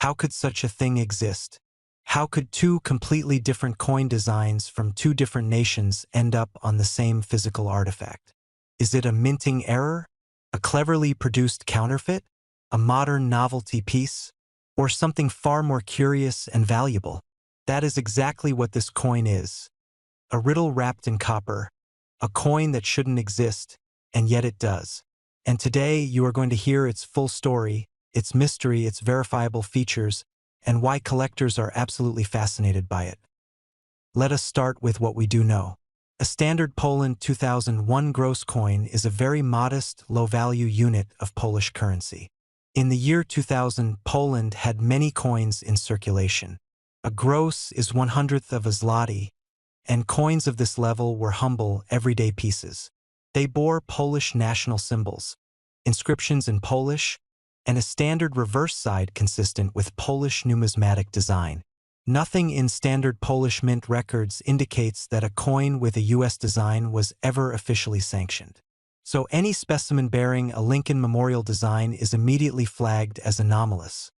How could such a thing exist? How could two completely different coin designs from two different nations end up on the same physical artifact? Is it a minting error? A cleverly produced counterfeit? A modern novelty piece? Or something far more curious and valuable? That is exactly what this coin is. A riddle wrapped in copper. A coin that shouldn't exist, and yet it does. And today you are going to hear its full story, its mystery, its verifiable features, and why collectors are absolutely fascinated by it. Let us start with what we do know. A standard Poland 2001 Grosz coin is a very modest, low-value unit of Polish currency. In the year 2000, Poland had many coins in circulation. A Grosz is 1/100th of a zloty, and coins of this level were humble, everyday pieces. They bore Polish national symbols, inscriptions in Polish, and a standard reverse side consistent with Polish numismatic design. Nothing in standard Polish mint records indicates that a coin with a U.S. design was ever officially sanctioned. So any specimen bearing a Lincoln Memorial design is immediately flagged as anomalous.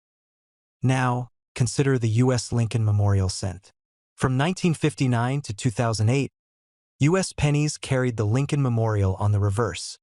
Now, consider the U.S. Lincoln Memorial cent. From 1959 to 2008, U.S. pennies carried the Lincoln Memorial on the reverse,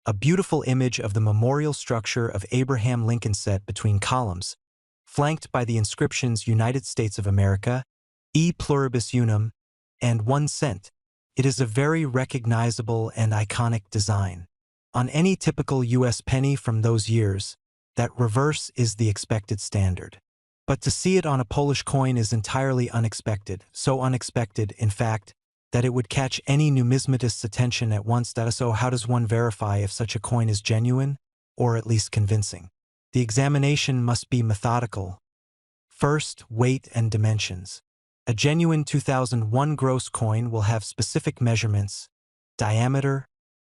a beautiful image of the memorial structure of Abraham Lincoln set between columns, flanked by the inscriptions United States of America, E pluribus unum, and 1 cent. It is a very recognizable and iconic design. On any typical U.S. penny from those years, that reverse is the expected standard. But to see it on a Polish coin is entirely unexpected, so unexpected, in fact, that it would catch any numismatist's attention at once. So how does one verify if such a coin is genuine, or at least convincing? The examination must be methodical. First, weight and dimensions. A genuine 2001 Grosz coin will have specific measurements: diameter,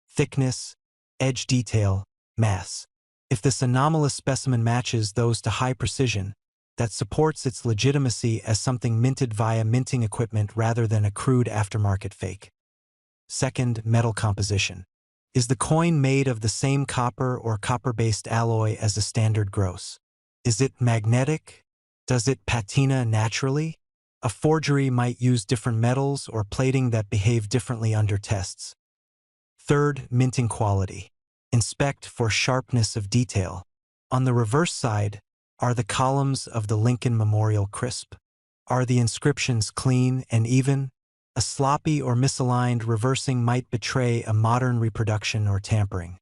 thickness, edge detail, mass. If this anomalous specimen matches those to high precision, that supports its legitimacy as something minted via minting equipment rather than a crude aftermarket fake. Second, metal composition. Is the coin made of the same copper or copper-based alloy as a standard Grosz? Is it magnetic? Does it patina naturally? A forgery might use different metals or plating that behave differently under tests. Third, minting quality. Inspect for sharpness of detail. On the reverse side, are the columns of the Lincoln Memorial crisp? Are the inscriptions clean and even? A sloppy or misaligned reversing might betray a modern reproduction or tampering.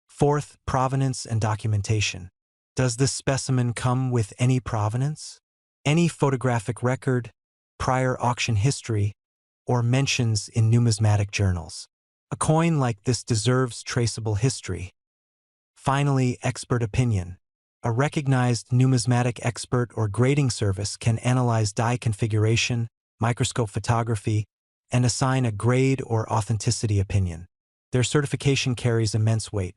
Fourth, provenance and documentation. Does this specimen come with any provenance? Any photographic record, prior auction history, or mentions in numismatic journals? A coin like this deserves traceable history. Finally, expert opinion. A recognized numismatic expert or grading service can analyze die configuration, microscope photography, and assign a grade or authenticity opinion. Their certification carries immense weight.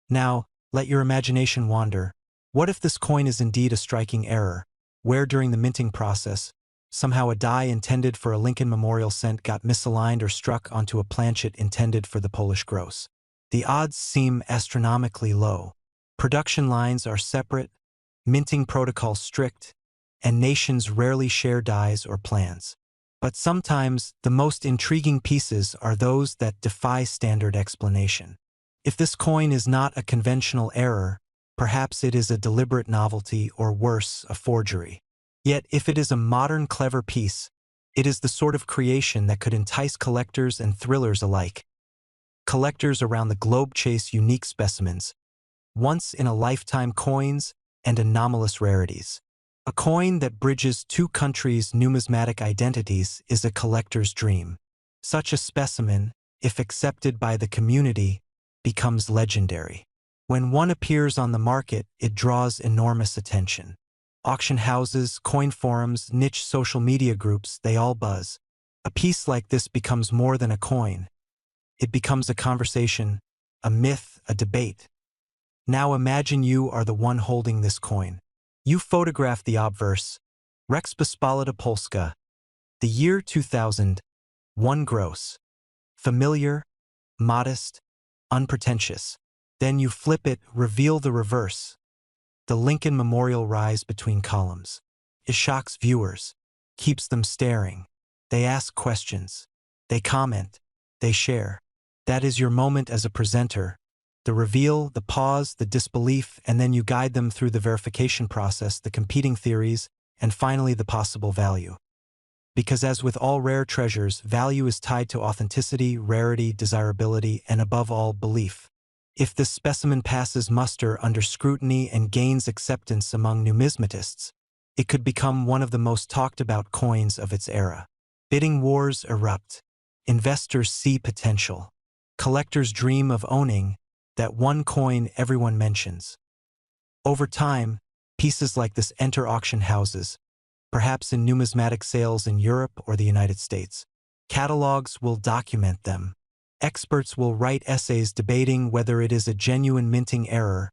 Now, let your imagination wander. What if this coin is indeed a striking error, where during the minting process, somehow a die intended for a Lincoln Memorial cent got misaligned or struck onto a planchet intended for the Polish Grosz? The odds seem astronomically low. Production lines are separate, minting protocols strict, and nations rarely share dies or plans. But sometimes the most intriguing pieces are those that defy standard explanation. If this coin is not a conventional error, perhaps it is a deliberate novelty or worse, a forgery. Yet if it is a modern clever piece, it is the sort of creation that could entice collectors and thrillers alike. Collectors around the globe chase unique specimens, once-in-a-lifetime coins, and anomalous rarities. A coin that bridges two countries' numismatic identities is a collector's dream. Such a specimen, if accepted by the community, becomes legendary. When one appears on the market, it draws enormous attention. Auction houses, coin forums, niche social media groups, they all buzz. A piece like this becomes more than a coin. It becomes a conversation, a myth, a debate. Now imagine you are the one holding this coin. You photograph the obverse, Rzeczpospolita Polska, the year 2000, 1 Grosz. Familiar, modest, unpretentious. Then you flip it, reveal the reverse. The Lincoln Memorial rise between columns. It shocks viewers, keeps them staring. They ask questions. They comment. They share. That is your moment as a presenter. The reveal, the pause, the disbelief, and then you guide them through the verification process, the competing theories, and finally the possible value. Because as with all rare treasures, value is tied to authenticity, rarity, desirability, and above all, belief. If this specimen passes muster under scrutiny and gains acceptance among numismatists, it could become one of the most talked about coins of its era. Bidding wars erupt. Investors see potential. Collectors dream of owning that one coin everyone mentions. Over time, pieces like this enter auction houses, perhaps in numismatic sales in Europe or the United States. Catalogs will document them. Experts will write essays debating whether it is a genuine minting error,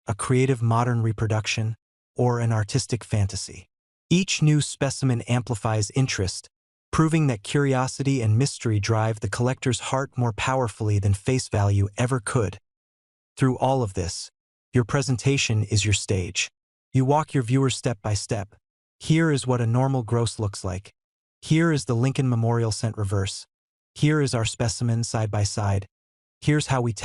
a creative modern reproduction, or an artistic fantasy. Each new specimen amplifies interest, proving that curiosity and mystery drive the collector's heart more powerfully than face value ever could. Through all of this, your presentation is your stage. You walk your viewers step by step. Here is what a normal Grosz looks like. Here is the Lincoln Memorial sent reverse. Here is our specimen side by side. Here's how we test